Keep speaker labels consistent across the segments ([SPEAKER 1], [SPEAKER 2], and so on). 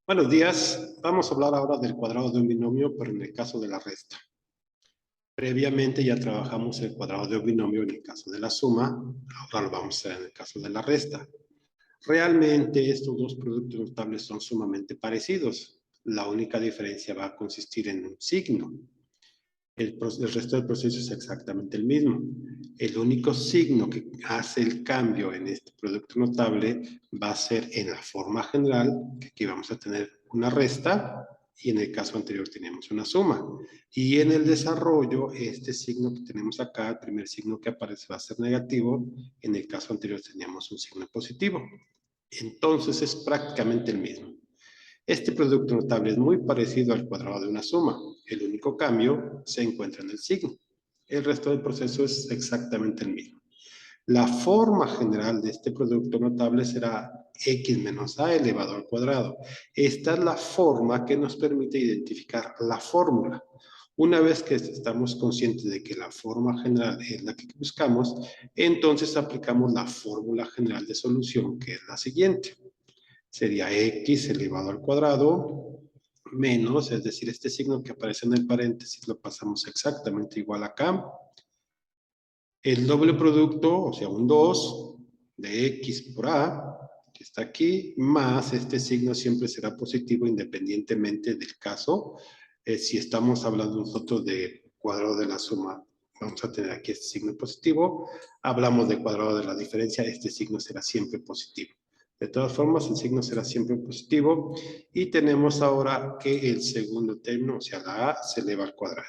[SPEAKER 1] Buenos días. Vamos a hablar ahora del cuadrado de un binomio, pero en el caso de la resta. Previamente ya trabajamos el cuadrado de un binomio en el caso de la suma. Ahora lo vamos a hacer en el caso de la resta. Realmente estos dos productos notables son sumamente parecidos. La única diferencia va a consistir en un signo. El resto del proceso es exactamente el mismo. El único signo que hace el cambio en este producto notable va a ser en la forma general, que aquí vamos a tener una resta y en el caso anterior teníamos una suma. Y en el desarrollo, este signo que tenemos acá, el primer signo que aparece va a ser negativo, en el caso anterior teníamos un signo positivo. Entonces es prácticamente el mismo. Este producto notable es muy parecido al cuadrado de una suma. El único cambio se encuentra en el signo. El resto del proceso es exactamente el mismo. La forma general de este producto notable será x menos a elevado al cuadrado. Esta es la forma que nos permite identificar la fórmula. Una vez que estamos conscientes de que la forma general es la que buscamos, entonces aplicamos la fórmula general de solución, que es la siguiente. Sería x elevado al cuadrado menos, es decir, este signo que aparece en el paréntesis lo pasamos exactamente igual acá. El doble producto, o sea, un 2 de x por a, que está aquí, más este signo siempre será positivo independientemente del caso. Si estamos hablando nosotros de cuadrado de la suma, vamos a tener aquí este signo positivo. Hablamos de cuadrado de la diferencia, este signo será siempre positivo. De todas formas, el signo será siempre positivo. Y tenemos ahora que el segundo término, o sea, la a, se eleva al cuadrado.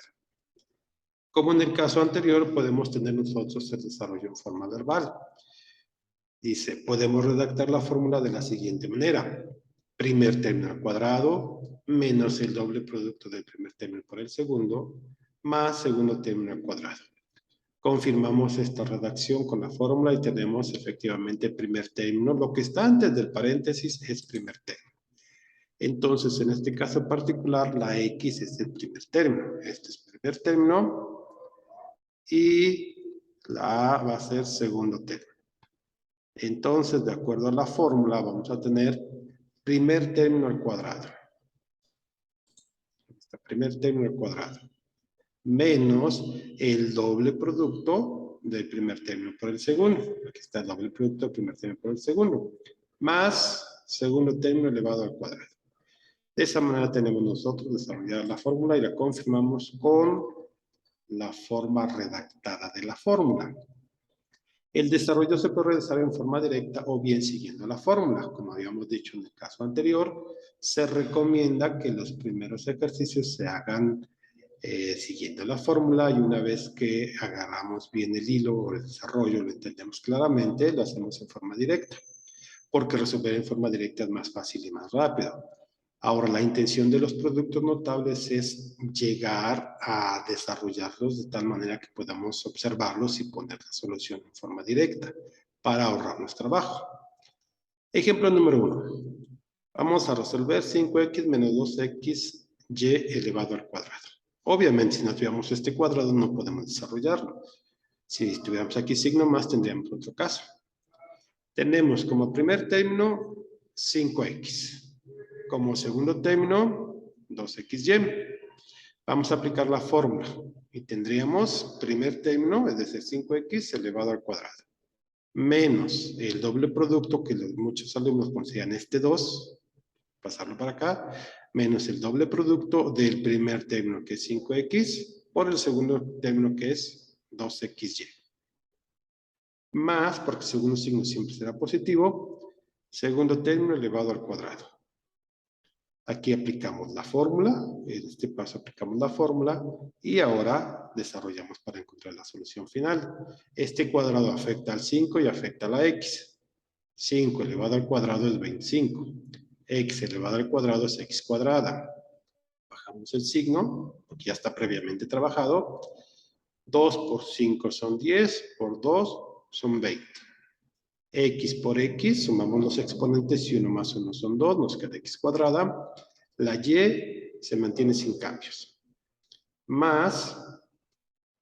[SPEAKER 1] Como en el caso anterior, podemos tener nosotros el desarrollo en forma verbal. Dice, podemos redactar la fórmula de la siguiente manera. Primer término al cuadrado menos el doble producto del primer término por el segundo, más segundo término al cuadrado. Confirmamos esta redacción con la fórmula y tenemos efectivamente primer término. Lo que está antes del paréntesis es primer término. Entonces, en este caso particular, la x es el primer término. Este es primer término y la A va a ser segundo término. Entonces, de acuerdo a la fórmula, vamos a tener primer término al cuadrado. Este primer término al cuadrado. Menos el doble producto del primer término por el segundo. Aquí está el doble producto del primer término por el segundo. Más segundo término elevado al cuadrado. De esa manera tenemos nosotros desarrollada la fórmula y la confirmamos con la forma redactada de la fórmula. El desarrollo se puede realizar en forma directa o bien siguiendo la fórmula. Como habíamos dicho en el caso anterior, se recomienda que los primeros ejercicios se hagan siguiendo la fórmula y una vez que agarramos bien el hilo o el desarrollo, lo entendemos claramente, lo hacemos en forma directa. Porque resolver en forma directa es más fácil y más rápido. Ahora, la intención de los productos notables es llegar a desarrollarlos de tal manera que podamos observarlos y poner la solución en forma directa para ahorrarnos trabajo. Ejemplo número 1. Vamos a resolver 5x menos 2x y elevado al cuadrado. Obviamente, si no tuviéramos este cuadrado, no podemos desarrollarlo. Si tuviéramos aquí signo más, tendríamos otro caso. Tenemos como primer término 5x. Como segundo término, 2xy. Vamos a aplicar la fórmula y tendríamos primer término, es decir, 5x elevado al cuadrado, menos el doble producto que muchos alumnos consideran este 2, pasarlo para acá, menos el doble producto del primer término que es 5x por el segundo término que es 2xy. Más, porque el segundo signo siempre será positivo, segundo término elevado al cuadrado. Aquí aplicamos la fórmula, en este paso aplicamos la fórmula y ahora desarrollamos para encontrar la solución final. Este cuadrado afecta al 5 y afecta a la x. 5 elevado al cuadrado es 25. X elevado al cuadrado es x cuadrada. Bajamos el signo, porque ya está previamente trabajado. 2 por 5 son 10, por 2 son 20. X por X, sumamos los exponentes y 1 más 1 son 2, nos queda X cuadrada. La Y se mantiene sin cambios. Más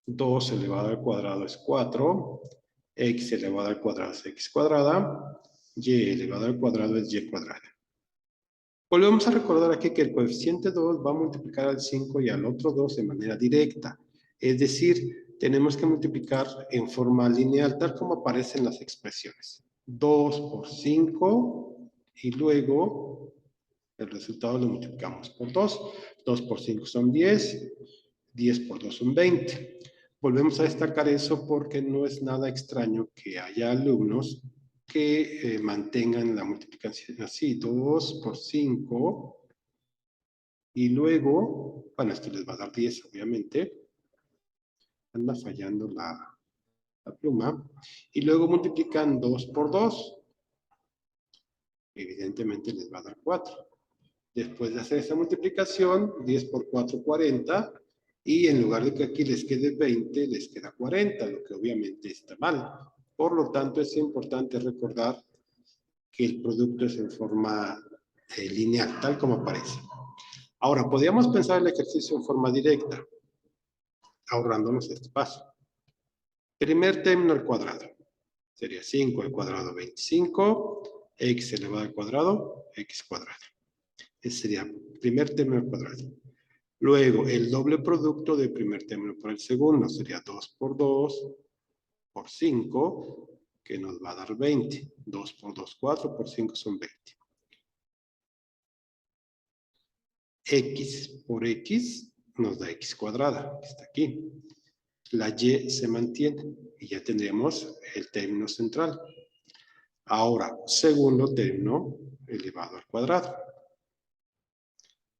[SPEAKER 1] 2 elevado al cuadrado es 4. X elevado al cuadrado es X cuadrada. Y elevado al cuadrado es Y cuadrada. Volvemos a recordar aquí que el coeficiente 2 va a multiplicar al 5 y al otro 2 de manera directa. Es decir, tenemos que multiplicar en forma lineal, tal como aparecen las expresiones. 2 por 5 y luego el resultado lo multiplicamos por 2. 2 por 5 son 10. 10 por 2 son 20. Volvemos a destacar eso porque no es nada extraño que haya alumnos que mantengan la multiplicación así, 2 por 5, y luego, bueno, esto les va a dar 10, obviamente, anda fallando la pluma, y luego multiplican 2 por 2, evidentemente les va a dar 4. Después de hacer esa multiplicación, 10 por 4, 40, y en lugar de que aquí les quede 20, les queda 40, lo que obviamente está mal. Por lo tanto, es importante recordar que el producto es en forma lineal, tal como aparece. Ahora, podríamos pensar el ejercicio en forma directa, ahorrándonos este paso. Primer término al cuadrado. Sería 5 al cuadrado 25, x elevado al cuadrado, x cuadrado. Ese sería primer término al cuadrado. Luego, el doble producto del primer término por el segundo sería 2 por 2 por 5, que nos va a dar 20. 2 por 2, 4, por 5 son 20. X por X nos da X cuadrada, que está aquí. La Y se mantiene y ya tendríamos el término central. Ahora, segundo término elevado al cuadrado.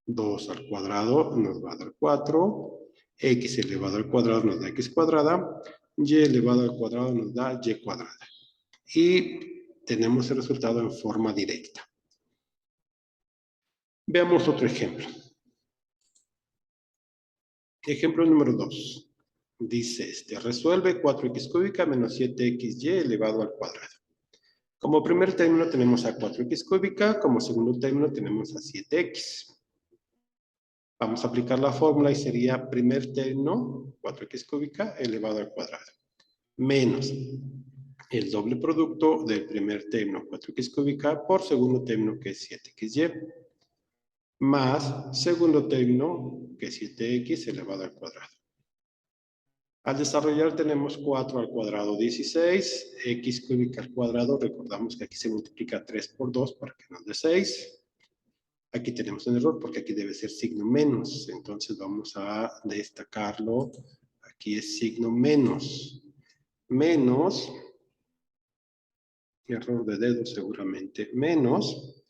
[SPEAKER 1] 2 al cuadrado nos va a dar 4. X elevado al cuadrado nos da X cuadrada. Y elevado al cuadrado nos da Y cuadrada. Y tenemos el resultado en forma directa. Veamos otro ejemplo. Ejemplo número 2. Dice resuelve 4x cúbica menos 7xy elevado al cuadrado. Como primer término tenemos a 4x cúbica, como segundo término tenemos a 7x. Vamos a aplicar la fórmula y sería primer término, 4x cúbica elevado al cuadrado, menos el doble producto del primer término, 4x cúbica, por segundo término, que es 7xy, más segundo término, que es 7x elevado al cuadrado. Al desarrollar tenemos 4 al cuadrado 16, x cúbica al cuadrado, recordamos que aquí se multiplica 3 por 2 para que nos dé 6. Aquí tenemos un error porque aquí debe ser signo menos, entonces vamos a destacarlo. Aquí es signo menos. Menos, error de dedo seguramente, menos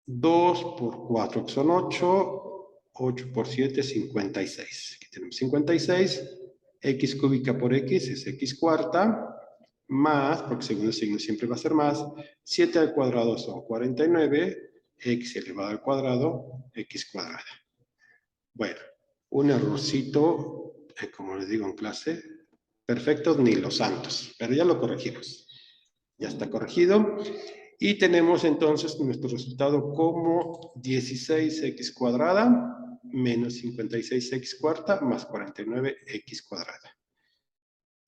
[SPEAKER 1] 2 por 4, que son 8, 8 por 7, 56. Aquí tenemos 56. X cúbica por X es X cuarta, más, porque segundo signo siempre va a ser más, 7 al cuadrado son 49, X elevado al cuadrado, X cuadrada. Bueno, un errorcito, como les digo en clase, perfectos ni los santos, pero ya lo corregimos. Ya está corregido. Y tenemos entonces nuestro resultado como 16x cuadrada menos 56x cuarta más 49x cuadrada.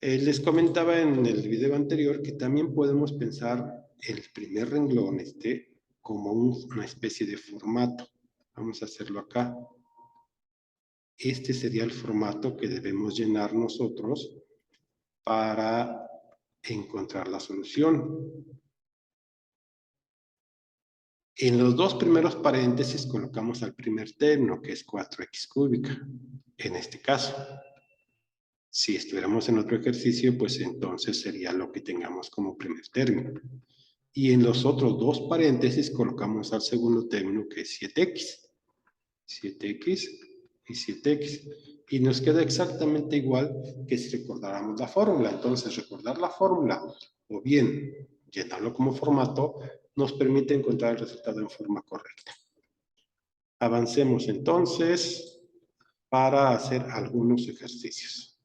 [SPEAKER 1] Les comentaba en el video anterior que también podemos pensar el primer renglón como una especie de formato. Vamos a hacerlo acá. Este sería el formato que debemos llenar nosotros para encontrar la solución. En los dos primeros paréntesis colocamos al primer término, que es 4x cúbica, en este caso. Si estuviéramos en otro ejercicio, pues entonces sería lo que tengamos como primer término. Y en los otros dos paréntesis colocamos al segundo término, que es 7x. 7x y 7x. Y nos queda exactamente igual que si recordáramos la fórmula. Entonces, recordar la fórmula o bien llenarlo como formato nos permite encontrar el resultado en forma correcta. Avancemos entonces para hacer algunos ejercicios.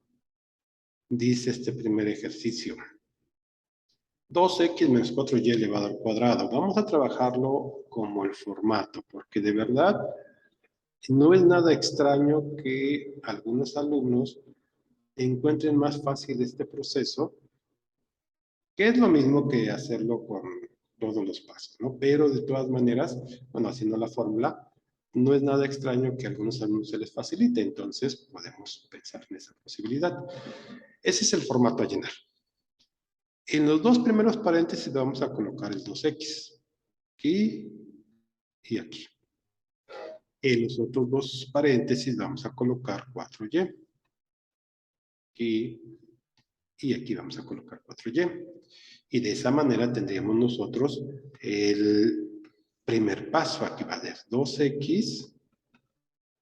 [SPEAKER 1] Dice este primer ejercicio: 2x menos 4y elevado al cuadrado. Vamos a trabajarlo como el formato, porque de verdad no es nada extraño que algunos alumnos encuentren más fácil este proceso, que es lo mismo que hacerlo con todos los pasos, ¿no? Pero de todas maneras, bueno, haciendo la fórmula, no es nada extraño que a algunos alumnos se les facilite, entonces podemos pensar en esa posibilidad. Ese es el formato a llenar. En los dos primeros paréntesis vamos a colocar el 2x, aquí y aquí. En los otros dos paréntesis vamos a colocar 4y. Aquí y aquí vamos a colocar 4y. Y de esa manera tendríamos nosotros el primer paso. Aquí va a ser 2x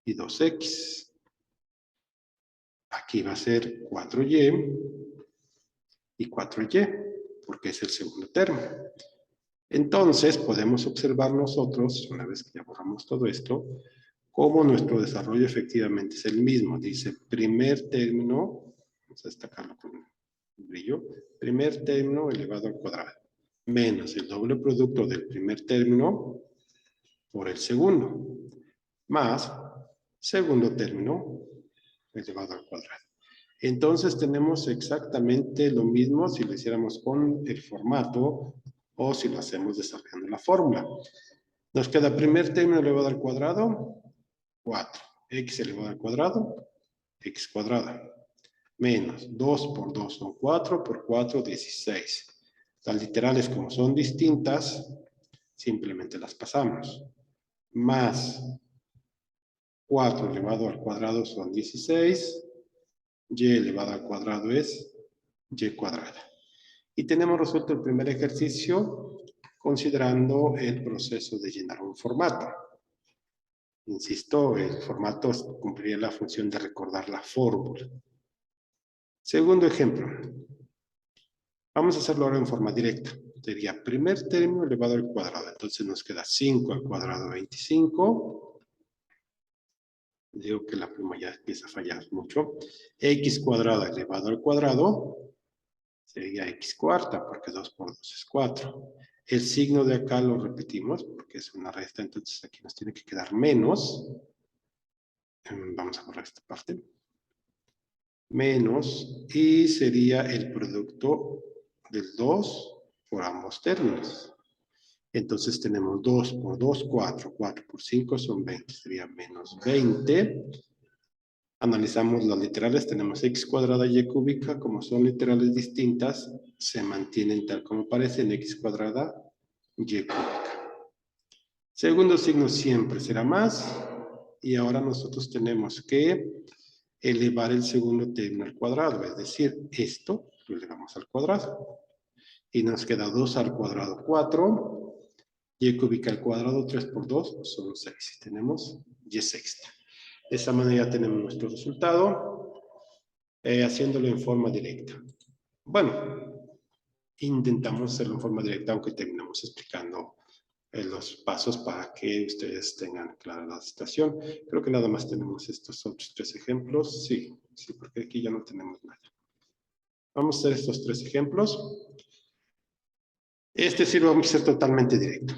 [SPEAKER 1] y 2x. Aquí va a ser 4y y 4y, porque es el segundo término. Entonces, podemos observar nosotros, una vez que ya borramos todo esto, cómo nuestro desarrollo efectivamente es el mismo. Dice, primer término, vamos a destacarlo con brillo, primer término elevado al cuadrado, menos el doble producto del primer término por el segundo, más segundo término elevado al cuadrado. Entonces tenemos exactamente lo mismo si lo hiciéramos con el formato o si lo hacemos desarrollando la fórmula. Nos queda primer término elevado al cuadrado, 4. X elevado al cuadrado, x cuadrada. Menos 2 por 2 son 4, por 4, 16. Las literales, como son distintas, simplemente las pasamos. Más 4 elevado al cuadrado son 16. Y elevado al cuadrado es y cuadrada. Y tenemos resuelto el primer ejercicio considerando el proceso de llenar un formato. Insisto, el formato cumpliría la función de recordar la fórmula. Segundo ejemplo. Vamos a hacerlo ahora en forma directa. Sería primer término elevado al cuadrado. Entonces nos queda 5 al cuadrado 25. Digo que la pluma ya empieza a fallar mucho. X cuadrada elevado al cuadrado sería x cuarta, porque 2 por 2 es 4. El signo de acá lo repetimos, porque es una resta, entonces aquí nos tiene que quedar menos. Vamos a borrar esta parte. Menos, y sería el producto del 2 por ambos términos. Entonces tenemos 2 por 2, 4. 4 por 5 son 20, sería menos 20. Analizamos las literales, tenemos x cuadrada y cúbica, como son literales distintas, se mantienen tal como parecen, x cuadrada y cúbica. Segundo signo siempre será más, y ahora nosotros tenemos que elevar el segundo término al cuadrado, es decir, esto lo elevamos al cuadrado. Y nos queda 2 al cuadrado 4, y cúbica al cuadrado 3 por 2 son 6. Y tenemos y sexta. De esa manera tenemos nuestro resultado, haciéndolo en forma directa. Bueno, intentamos hacerlo en forma directa, aunque terminamos explicando los pasos para que ustedes tengan clara la situación. Creo que nada más tenemos estos otros 3 ejemplos. Sí, porque aquí ya no tenemos nada. Vamos a hacer estos 3 ejemplos. Este sí lo vamos a hacer totalmente directo.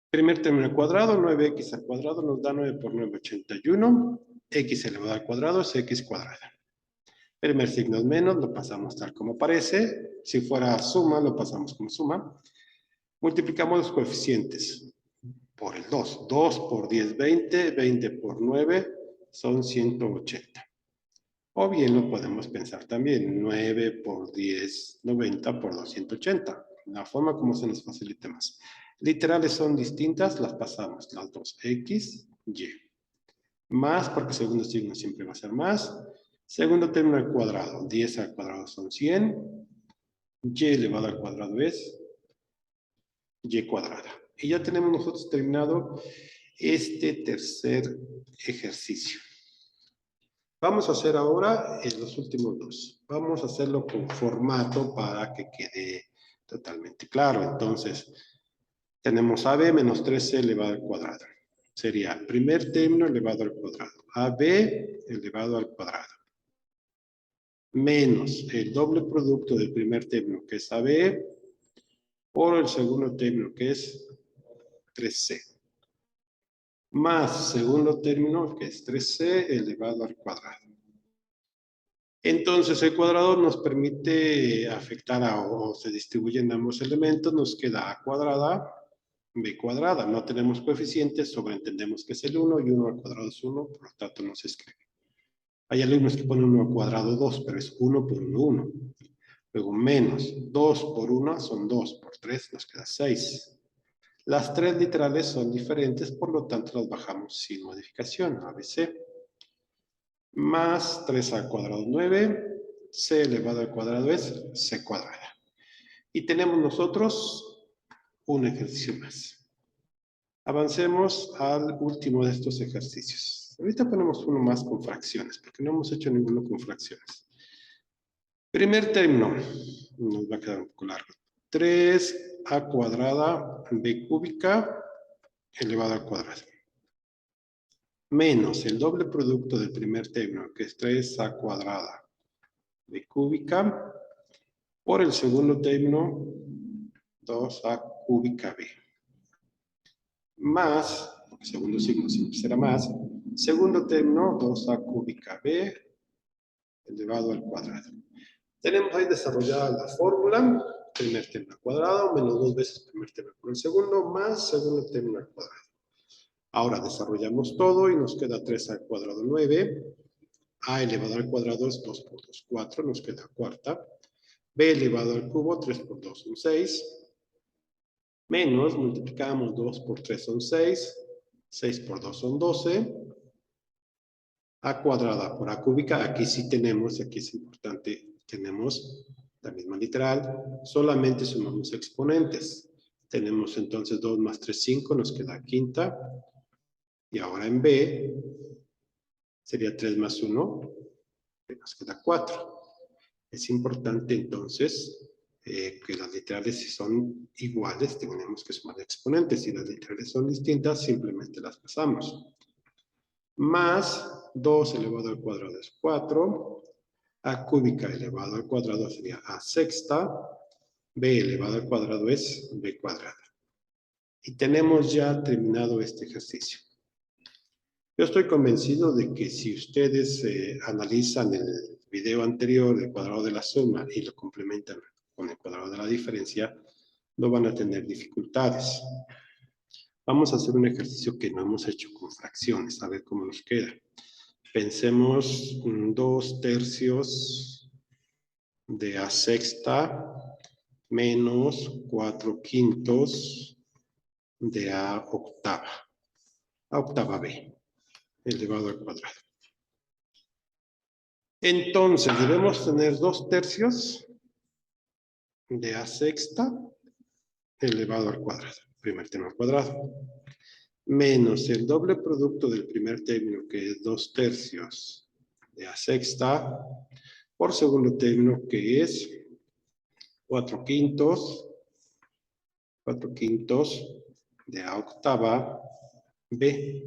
[SPEAKER 1] Primer término al cuadrado, 9x al cuadrado nos da 9 por 9, 81. X elevado al cuadrado es x cuadrada. Primer signo es menos, lo pasamos tal como aparece. Si fuera suma, lo pasamos como suma. Multiplicamos los coeficientes por el 2. 2 por 10, 20. 20 por 9 son 180. O bien lo podemos pensar también. 9 por 10, 90 por 2, 180. La forma como se nos facilite más. Literales son distintas, las pasamos. Las dos, x, y. Más, porque segundo signo siempre va a ser más. Segundo término al cuadrado. 10 al cuadrado son 100. Y elevado al cuadrado es y cuadrada. Y ya tenemos nosotros terminado este tercer ejercicio. Vamos a hacer ahora los últimos dos. Vamos a hacerlo con formato para que quede totalmente claro. Entonces, tenemos AB menos 13 elevado al cuadrado. Sería primer término elevado al cuadrado. AB elevado al cuadrado. Menos el doble producto del primer término, que es AB, por el segundo término, que es 3C. Más segundo término, que es 3C elevado al cuadrado. Entonces, el cuadrado nos permite afectar o se distribuyen ambos elementos. Nos queda a cuadrada, b cuadrada. No tenemos coeficientes, sobreentendemos que es el 1 y 1 al cuadrado es 1, por lo tanto no se escribe. Hay alumnos que ponen 1 al cuadrado 2, pero es 1 por 1, 1. Luego menos 2 por 1 son 2, por 3 nos queda 6. Las tres literales son diferentes, por lo tanto las bajamos sin modificación, ABC. Más 3 al cuadrado 9, c elevado al cuadrado es c cuadrada. Y tenemos nosotros un ejercicio más. Avancemos al último de estos ejercicios. Ahorita ponemos uno más con fracciones, porque no hemos hecho ninguno con fracciones. Primer término, nos va a quedar un poco largo. 3a cuadrada b cúbica elevado al cuadrado. Menos el doble producto del primer término, que es 3a cuadrada b cúbica, por el segundo término, 2a cúbica b. Más, porque segundo signo siempre será más, segundo término, 2a cúbica b elevado al cuadrado. Tenemos ahí desarrollada la fórmula, primer término al cuadrado, menos 2 veces primer término por el segundo, más segundo término al cuadrado. Ahora desarrollamos todo y nos queda 3 al cuadrado 9, a elevado al cuadrado es 2 por 2, 4, nos queda cuarta, b elevado al cubo, 3 por 2 son 6, menos, multiplicamos 2 por 3 son 6, 6 por 2 son 12, a cuadrada por a cúbica, aquí sí tenemos, aquí es importante, tenemos la misma literal, solamente sumamos exponentes. Tenemos entonces 2 más 3, 5, nos queda quinta, y ahora en b sería 3 más 1, nos queda 4. Es importante entonces que las literales si son iguales tenemos que sumar exponentes. Si las literales son distintas, simplemente las pasamos. Más 2 elevado al cuadrado es 4. A cúbica elevado al cuadrado sería a sexta. B elevado al cuadrado es b cuadrada. Y tenemos ya terminado este ejercicio. Yo estoy convencido de que si ustedes analizan el video anterior del cuadrado de la suma y lo complementan con el cuadrado de la diferencia, no van a tener dificultades. Vamos a hacer un ejercicio que no hemos hecho con fracciones, a ver cómo nos queda. Pensemos 2 tercios de a sexta menos 4 quintos de a octava b, elevado al cuadrado. Entonces, debemos tener 2 tercios de a sexta elevado al cuadrado, primer término al cuadrado, menos el doble producto del primer término, que es 2 tercios de a sexta, por segundo término, que es 4 quintos de a octava b,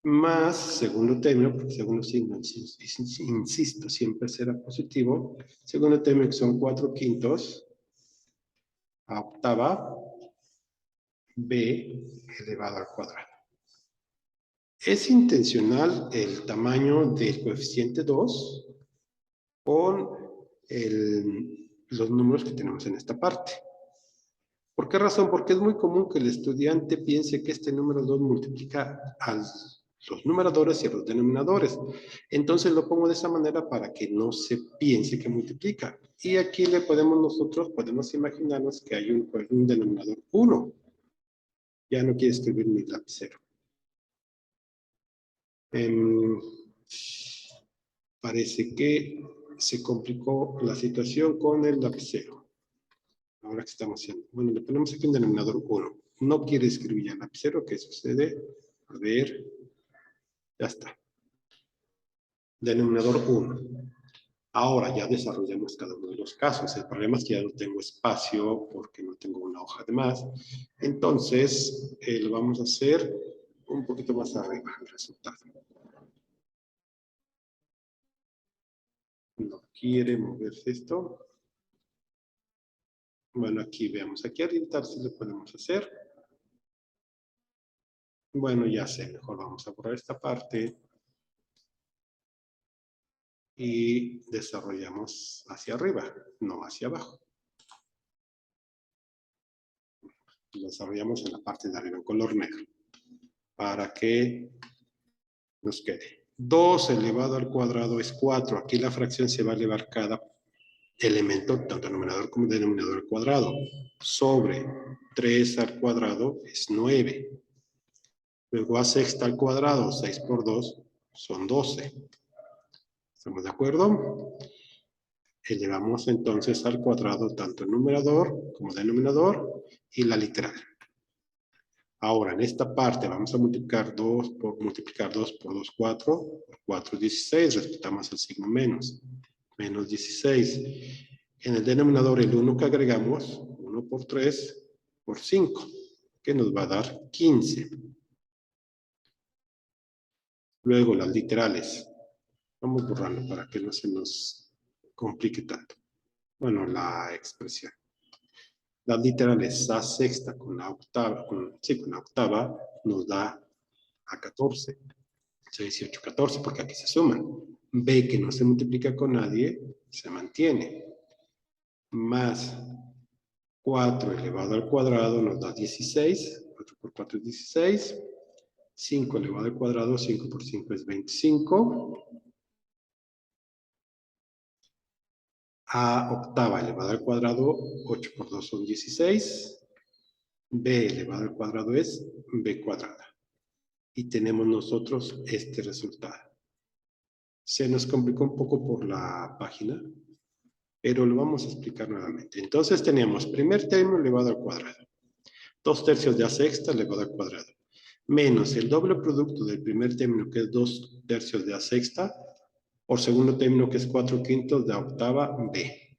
[SPEAKER 1] más segundo término, porque segundo signo, insisto, siempre será positivo, segundo término que son 4 quintos a octava b elevado al cuadrado. Es intencional el tamaño del coeficiente 2 con los números que tenemos en esta parte. ¿Por qué razón? Porque es muy común que el estudiante piense que este número 2 multiplica a los numeradores y a los denominadores. Entonces lo pongo de esa manera para que no se piense que multiplica. Y aquí nosotros podemos imaginarnos que hay un denominador 1. Ya no quiere escribir ni lapicero. Parece que se complicó la situación con el lapicero. Ahora, ¿qué estamos haciendo? Bueno, le ponemos aquí un denominador 1. No quiere escribir ya el lapicero. ¿Qué sucede? A ver. Ya está. Denominador 1. Ahora ya desarrollamos cada uno de los casos. El problema es que ya no tengo espacio porque no tengo una hoja de más. Entonces, lo vamos a hacer un poquito más arriba, el resultado. No quiere moverse esto. Bueno, aquí veamos. Aquí arriba si lo podemos hacer. Bueno, ya sé. Mejor vamos a borrar esta parte. y desarrollamos hacia arriba, no hacia abajo. Lo desarrollamos en la parte de arriba en color negro para que nos quede. 2 elevado al cuadrado es 4. Aquí la fracción se va a elevar cada elemento, tanto numerador como denominador al cuadrado. Sobre 3 al cuadrado es 9. Luego a sexta al cuadrado, 6 por 2 son 12. ¿Estamos de acuerdo? Elevamos entonces al cuadrado tanto el numerador como denominador y la literal. Ahora, en esta parte vamos a multiplicar 2 por 2, 4. Por 4 es 16, respetamos el signo menos. Menos 16. En el denominador, el 1 que agregamos, 1 por 3, por 5, que nos va a dar 15. Luego, las literales. Vamos borrando para que no se nos complique tanto. Bueno, la expresión. Las literales a sexta con la octava, con la octava nos da a 14. 18, 14, porque aquí se suman. B, que no se multiplica con nadie, se mantiene. Más 4 elevado al cuadrado nos da 16. 4 por 4 es 16. 5 elevado al cuadrado, 5 por 5 es 25. A octava elevado al cuadrado, 8 por 2 son 16. B elevado al cuadrado es B cuadrada. Y tenemos nosotros este resultado. Se nos complicó un poco por la página, pero lo vamos a explicar nuevamente. Entonces tenemos primer término elevado al cuadrado. 2 tercios de a sexta elevado al cuadrado. Menos el doble producto del primer término, que es 2 tercios de a sexta, por segundo término, que es 4 quintos de a octava b.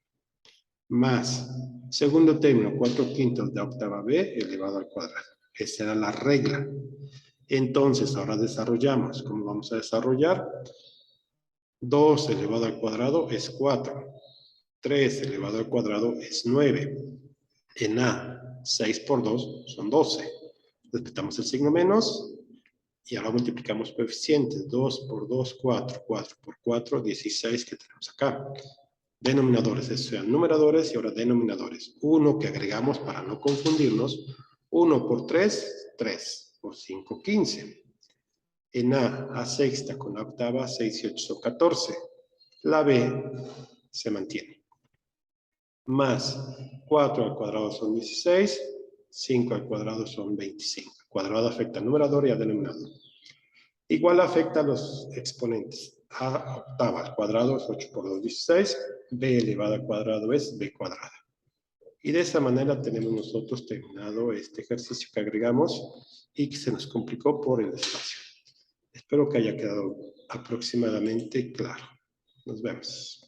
[SPEAKER 1] Más segundo término, 4 quintos de a octava b elevado al cuadrado. Esa era la regla. Entonces, ahora desarrollamos. ¿Cómo vamos a desarrollar? 2 elevado al cuadrado es 4. 3 elevado al cuadrado es 9. En A, 6 por 2 son 12. Respetamos el signo menos y ahora multiplicamos coeficientes. 2 por 2, 4. 4 por 4, 16 que tenemos acá. Denominadores, esos sean numeradores y ahora denominadores. 1 que agregamos para no confundirnos. 1 por 3, 3. Por 5, 15. En A sexta con la octava, 6 y 8 son 14. La B se mantiene. Más 4 al cuadrado son 16, 5 al cuadrado son 25. El cuadrado afecta al numerador y al denominador. Igual afecta a los exponentes. A octava al cuadrado es 8 por 2, 16. B elevado al cuadrado es B cuadrada. Y de esa manera tenemos nosotros terminado este ejercicio que agregamos y que se nos complicó por el espacio. Espero que haya quedado aproximadamente claro. Nos vemos.